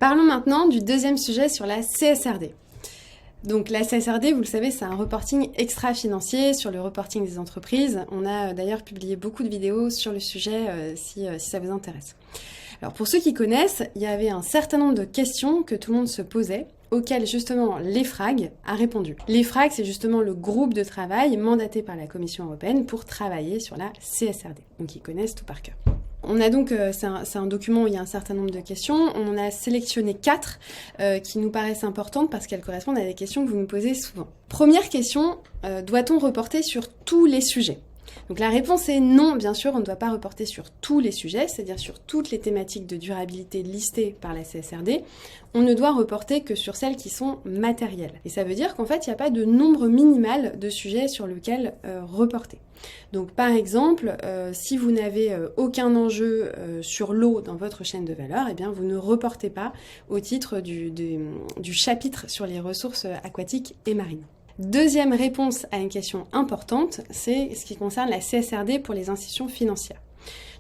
Parlons maintenant du deuxième sujet sur la CSRD. Donc la CSRD, vous le savez, c'est un reporting extra-financier sur le reporting des entreprises. On a d'ailleurs publié beaucoup de vidéos sur le sujet si ça vous intéresse. Alors pour ceux qui connaissent, il y avait un certain nombre de questions que tout le monde se posait, auxquelles justement l'EFRAG a répondu. L'EFRAG, c'est justement le groupe de travail mandaté par la Commission européenne pour travailler sur la CSRD. Donc ils connaissent tout par cœur. On a donc, c'est un document où il y a un certain nombre de questions. On en a sélectionné 4 qui nous paraissent importantes parce qu'elles correspondent à des questions que vous nous posez souvent. Première question, doit-on reporter sur tous les sujets ? Donc la réponse est non, bien sûr, on ne doit pas reporter sur tous les sujets, c'est-à-dire sur toutes les thématiques de durabilité listées par la CSRD. On ne doit reporter que sur celles qui sont matérielles. Et ça veut dire qu'en fait, il n'y a pas de nombre minimal de sujets sur lequel reporter. Donc par exemple, si vous n'avez aucun enjeu sur l'eau dans votre chaîne de valeur, eh bien vous ne reportez pas au titre du chapitre sur les ressources aquatiques et marines. Deuxième réponse à une question importante, c'est ce qui concerne la CSRD pour les institutions financières.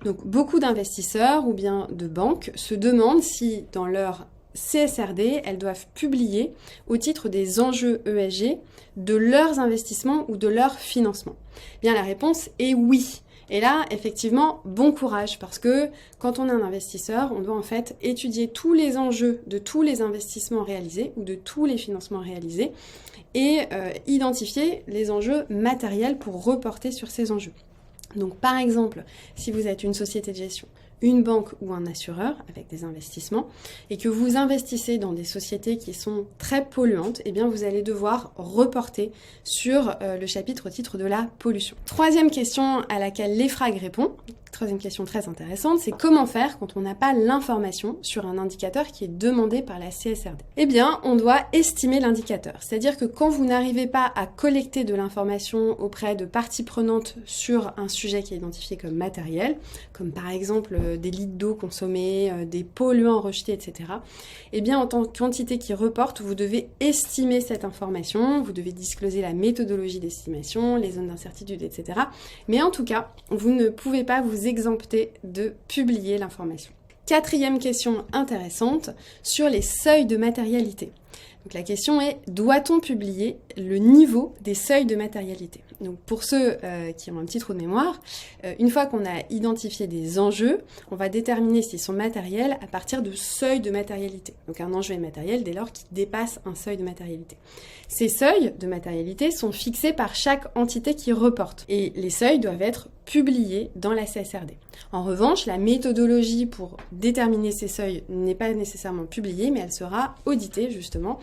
Donc beaucoup d'investisseurs ou bien de banques se demandent si dans leur CSRD, elles doivent publier au titre des enjeux ESG de leurs investissements ou de leur financement. Bien la réponse est oui. Et là, effectivement, bon courage, parce que quand on est un investisseur, on doit en fait étudier tous les enjeux de tous les investissements réalisés ou de tous les financements réalisés et identifier les enjeux matériels pour reporter sur ces enjeux. Donc par exemple, si vous êtes une société de gestion, une banque ou un assureur avec des investissements et que vous investissez dans des sociétés qui sont très polluantes, eh bien vous allez devoir reporter sur le chapitre au titre de la pollution. Troisième question à laquelle l'EFRAG répond, troisième question très intéressante, c'est comment faire quand on n'a pas l'information sur un indicateur qui est demandé par la CSRD. Eh bien, on doit estimer l'indicateur. C'est-à-dire que quand vous n'arrivez pas à collecter de l'information auprès de parties prenantes sur un sujet qui est identifié comme matériel, comme par exemple des litres d'eau consommés, des polluants rejetés, etc. Eh bien, en tant que quantité qui reporte, vous devez estimer cette information, vous devez discloser la méthodologie d'estimation, les zones d'incertitude, etc. Mais en tout cas, vous ne pouvez pas vous exempter de publier l'information. Quatrième question intéressante sur les seuils de matérialité. Donc la question est, doit-on publier le niveau des seuils de matérialité ? Donc pour ceux qui ont un petit trou de mémoire, une fois qu'on a identifié des enjeux, on va déterminer s'ils sont matériels à partir de seuils de matérialité. Donc un enjeu est matériel dès lors qu'il dépasse un seuil de matérialité. Ces seuils de matérialité sont fixés par chaque entité qui reporte et les seuils doivent être publiés dans la CSRD. En revanche, la méthodologie pour déterminer ces seuils n'est pas nécessairement publiée, mais elle sera auditée justement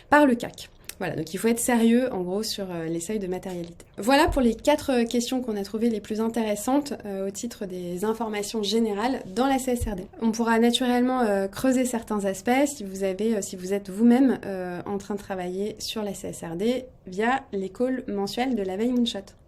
par le CAC. Voilà, donc il faut être sérieux en gros sur les seuils de matérialité. Voilà pour les 4 questions qu'on a trouvées les plus intéressantes au titre des informations générales dans la CSRD. On pourra naturellement creuser certains aspects si vous êtes vous-même en train de travailler sur la CSRD via les calls mensuels de la veille Moonshot.